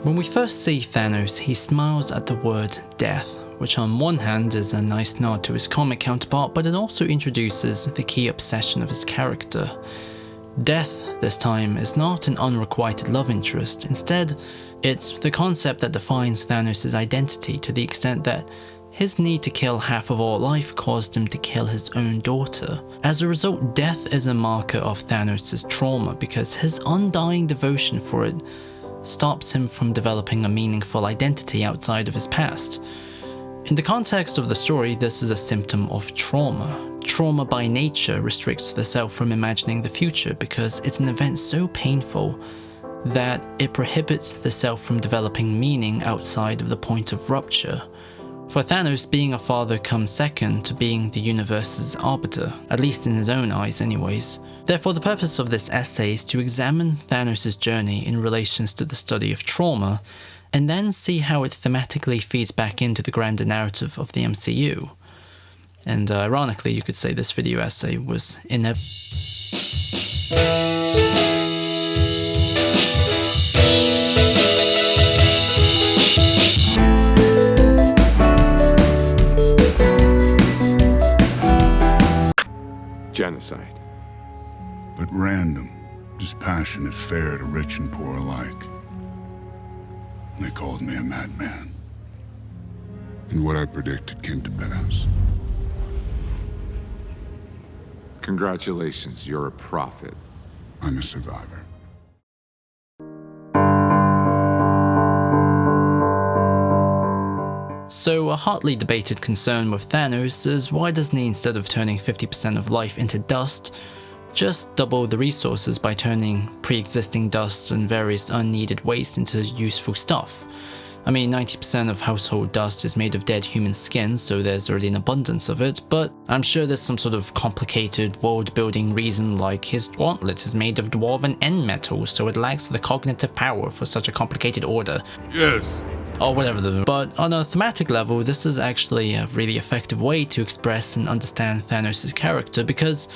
When we first see Thanos, he smiles at the word death, which on one hand is a nice nod to his comic counterpart, but it also introduces the key obsession of his character. Death, this time, is not an unrequited love interest. Instead, it's the concept that defines Thanos' identity to the extent that his need to kill half of all life caused him to kill his own daughter. As a result, death is a marker of Thanos' trauma because his undying devotion for it stops him from developing a meaningful identity outside of his past. In the context of the story, this is a symptom of trauma. Trauma by nature restricts the self from imagining the future because it's an event so painful that it prohibits the self from developing meaning outside of the point of rupture. For Thanos, being a father comes second to being the universe's arbiter, at least in his own eyes anyways. Therefore, the purpose of this essay is to examine Thanos' journey in relations to the study of trauma, and then see how it thematically feeds back into the grander narrative of the MCU. And ironically, you could say this video essay was genocide. But random, dispassionate, fair to rich and poor alike. They called me a madman. And what I predicted came to pass. Congratulations, you're a prophet. I'm a survivor. So a hotly debated concern with Thanos is why doesn't he, instead of turning 50% of life into dust, just double the resources by turning pre-existing dust and various unneeded waste into useful stuff? I mean, 90% of household dust is made of dead human skin, so there's already an abundance of it, but I'm sure there's some sort of complicated world-building reason, like his gauntlet is made of dwarven end metal, so it lacks the cognitive power for such a complicated order. Yes. Or whatever. But on a thematic level, this is actually a really effective way to express and understand Thanos' character, because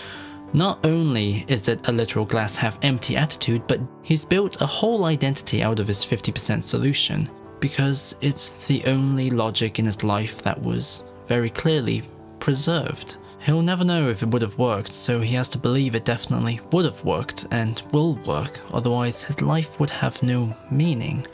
not only is it a literal glass half empty attitude, but he's built a whole identity out of his 50% solution, because it's the only logic in his life that was very clearly preserved. He'll never know if it would have worked, so he has to believe it definitely would have worked and will work, otherwise his life would have no meaning.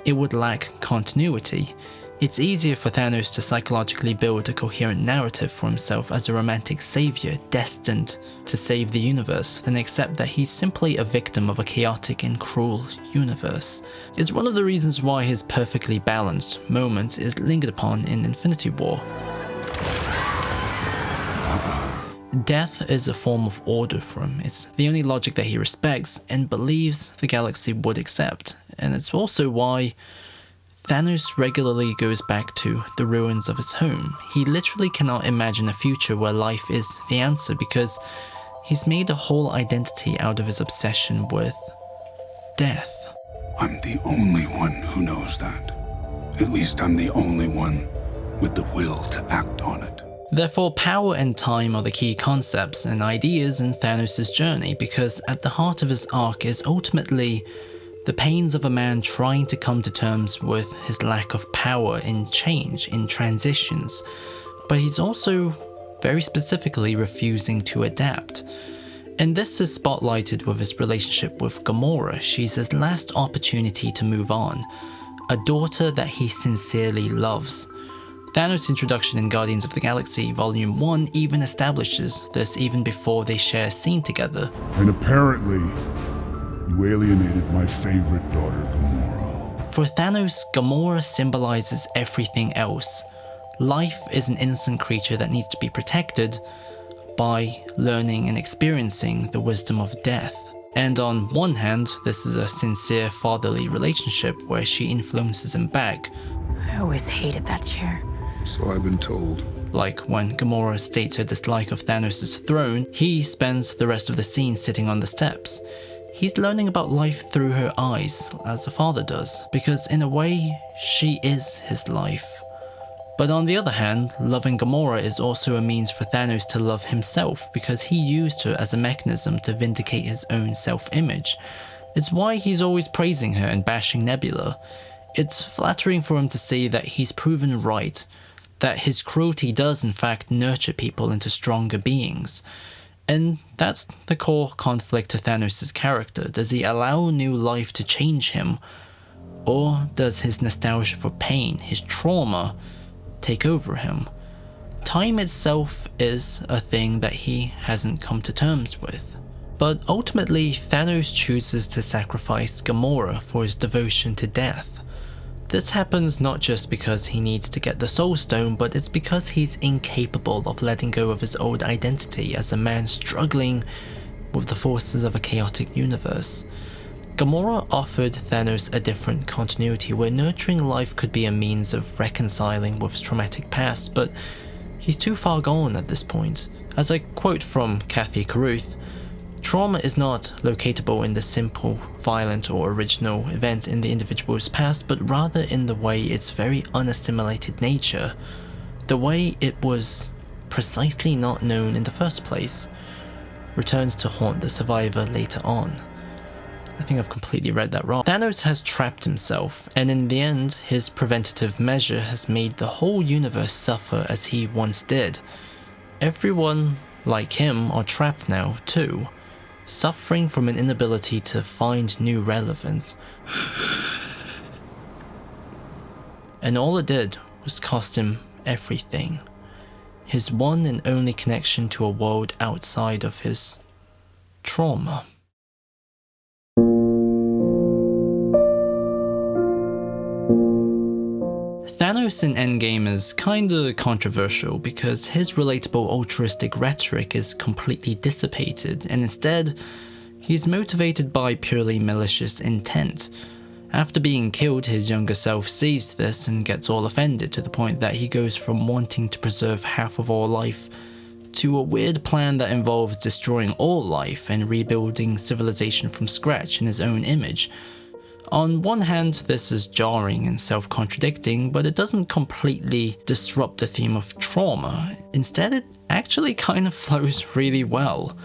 It would lack continuity. It's easier for Thanos to psychologically build a coherent narrative for himself as a romantic savior destined to save the universe than accept that he's simply a victim of a chaotic and cruel universe. It's one of the reasons why his perfectly balanced moment is lingered upon in Infinity War. Death is a form of order for him. It's the only logic that he respects and believes the galaxy would accept. And it's also why Thanos regularly goes back to the ruins of his home. He literally cannot imagine a future where life is the answer because he's made a whole identity out of his obsession with death. I'm the only one who knows that. At least I'm the only one with the will to act on it. Therefore, power and time are the key concepts and ideas in Thanos' journey, because at the heart of his arc is ultimately the pains of a man trying to come to terms with his lack of power in change, in transitions, but he's also very specifically refusing to adapt. And this is spotlighted with his relationship with Gamora. She's his last opportunity to move on, a daughter that he sincerely loves. Thanos' introduction in Guardians of the Galaxy Volume 1 even establishes this even before they share a scene together. And apparently, you alienated my favorite daughter, Gamora. For Thanos, Gamora symbolizes everything else. Life is an innocent creature that needs to be protected by learning and experiencing the wisdom of death. And on one hand, this is a sincere fatherly relationship where she influences him back. I always hated that chair. So I've been told. Like when Gamora states her dislike of Thanos' throne, he spends the rest of the scene sitting on the steps. He's learning about life through her eyes, as a father does, because in a way, she is his life. But on the other hand, loving Gamora is also a means for Thanos to love himself, because he used her as a mechanism to vindicate his own self-image. It's why he's always praising her and bashing Nebula. It's flattering for him to see that he's proven right, that his cruelty does in fact nurture people into stronger beings. And that's the core conflict to Thanos' character. Does he allow new life to change him? Or does his nostalgia for pain, his trauma, take over him? Time itself is a thing that he hasn't come to terms with. But ultimately, Thanos chooses to sacrifice Gamora for his devotion to death. This happens not just because he needs to get the Soul Stone, but it's because he's incapable of letting go of his old identity as a man struggling with the forces of a chaotic universe. Gamora offered Thanos a different continuity where nurturing life could be a means of reconciling with his traumatic past, but he's too far gone at this point. As I quote from Kathy Carruth, "Trauma is not locatable in the simple, violent or original event in the individual's past, but rather in the way its very unassimilated nature, the way it was precisely not known in the first place, returns to haunt the survivor later on." I think I've completely read that wrong. Thanos has trapped himself, and in the end, his preventative measure has made the whole universe suffer as he once did. Everyone, like him, are trapped now too, suffering from an inability to find new relevance. And all it did was cost him everything. His one and only connection to a world outside of his trauma. Thanos in Endgame is kinda controversial because his relatable altruistic rhetoric is completely dissipated, and instead, he's motivated by purely malicious intent. After being killed, his younger self sees this and gets all offended to the point that he goes from wanting to preserve half of all life to a weird plan that involves destroying all life and rebuilding civilization from scratch in his own image. On one hand, this is jarring and self-contradicting, but it doesn't completely disrupt the theme of trauma. Instead, it actually kind of flows really well,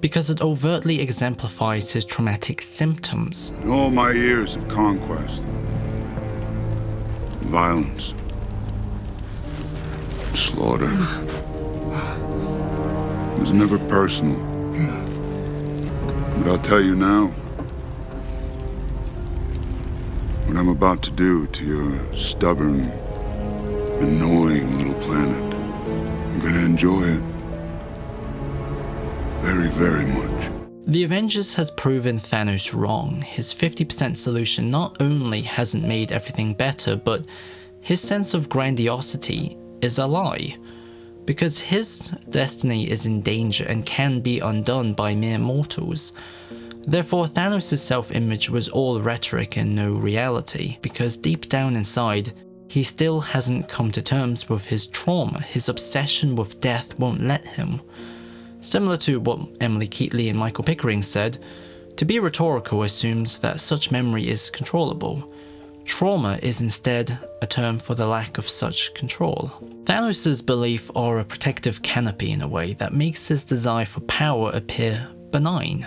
because it overtly exemplifies his traumatic symptoms. In all my years of conquest, violence, slaughter, it was never personal. But I'll tell you now, what I'm about to do to your stubborn, annoying little planet, I'm gonna enjoy it. Very, very much. The Avengers has proven Thanos wrong. His 50% solution not only hasn't made everything better, but his sense of grandiosity is a lie. Because his destiny is in danger and can be undone by mere mortals. Therefore, Thanos' self-image was all rhetoric and no reality, because deep down inside, he still hasn't come to terms with his trauma. His obsession with death won't let him. Similar to what Emily Keatley and Michael Pickering said, to be rhetorical assumes that such memory is controllable. Trauma is instead a term for the lack of such control. Thanos' beliefs are a protective canopy in a way that makes his desire for power appear benign.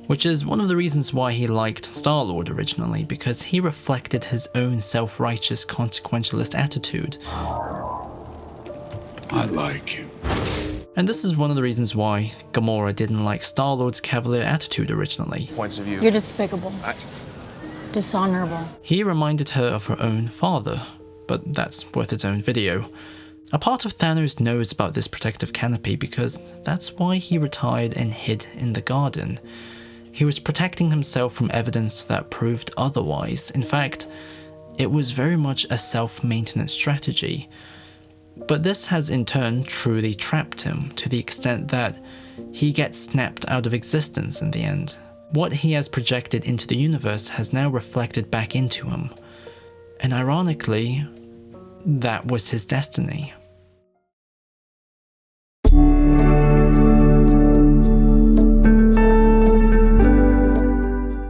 Which is one of the reasons why he liked Star-Lord originally, because he reflected his own self-righteous consequentialist attitude. I like him. And this is one of the reasons why Gamora didn't like Star-Lord's cavalier attitude originally. Points of view. You're despicable. Dishonorable. He reminded her of her own father, but that's worth its own video. A part of Thanos knows about this protective canopy because that's why he retired and hid in the garden. He was protecting himself from evidence that proved otherwise. In fact, it was very much a self-maintenance strategy. But this has in turn truly trapped him, to the extent that he gets snapped out of existence in the end. What he has projected into the universe has now reflected back into him. And ironically, that was his destiny.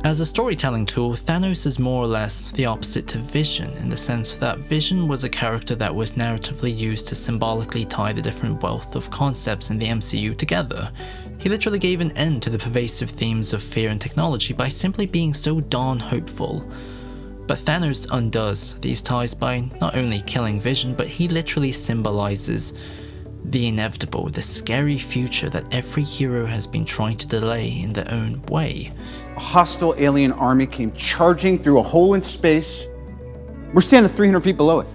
As a storytelling tool, Thanos is more or less the opposite to Vision, in the sense that Vision was a character that was narratively used to symbolically tie the different wealth of concepts in the MCU together. He literally gave an end to the pervasive themes of fear and technology by simply being so darn hopeful. But Thanos undoes these ties by not only killing Vision, but he literally symbolizes the inevitable, the scary future that every hero has been trying to delay in their own way. A hostile alien army came charging through a hole in space. We're standing 300 feet below it.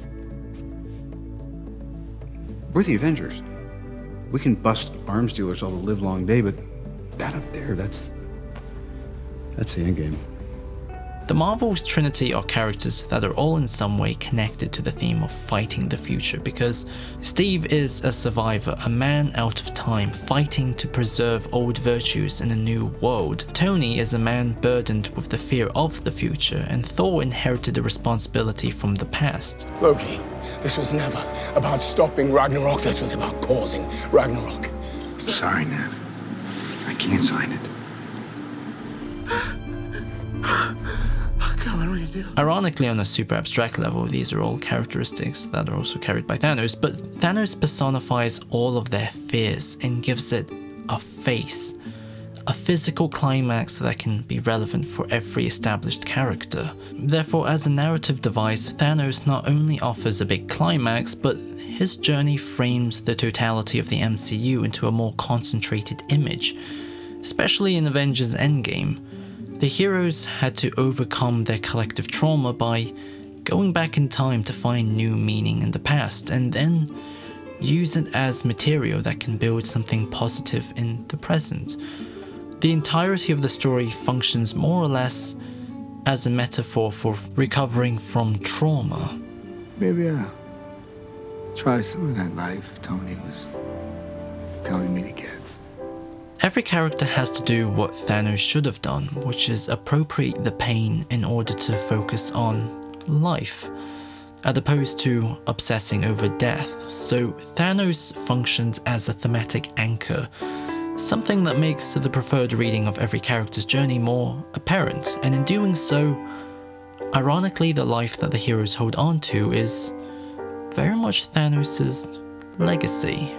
We're the Avengers. We can bust arms dealers all the livelong day, but that up there, that's the endgame. The Marvel's trinity are characters that are all in some way connected to the theme of fighting the future, because Steve is a survivor, a man out of time, fighting to preserve old virtues in a new world. Tony is a man burdened with the fear of the future, and Thor inherited a responsibility from the past. Loki, this was never about stopping Ragnarok, this was about causing Ragnarok. Sorry, Ned. I can't sign it. God, what do we do? Ironically, on a super abstract level, these are all characteristics that are also carried by Thanos, but Thanos personifies all of their fears and gives it a face, a physical climax that can be relevant for every established character. Therefore, as a narrative device, Thanos not only offers a big climax, but his journey frames the totality of the MCU into a more concentrated image. Especially in Avengers Endgame, the heroes had to overcome their collective trauma by going back in time to find new meaning in the past, and then use it as material that can build something positive in the present. The entirety of the story functions more or less as a metaphor for recovering from trauma. Maybe I'll try some of that life Tony was telling me to get. Every character has to do what Thanos should have done, which is appropriate the pain in order to focus on life, as opposed to obsessing over death. So Thanos functions as a thematic anchor, something that makes the preferred reading of every character's journey more apparent, and in doing so, ironically, the life that the heroes hold on to is very much Thanos' legacy.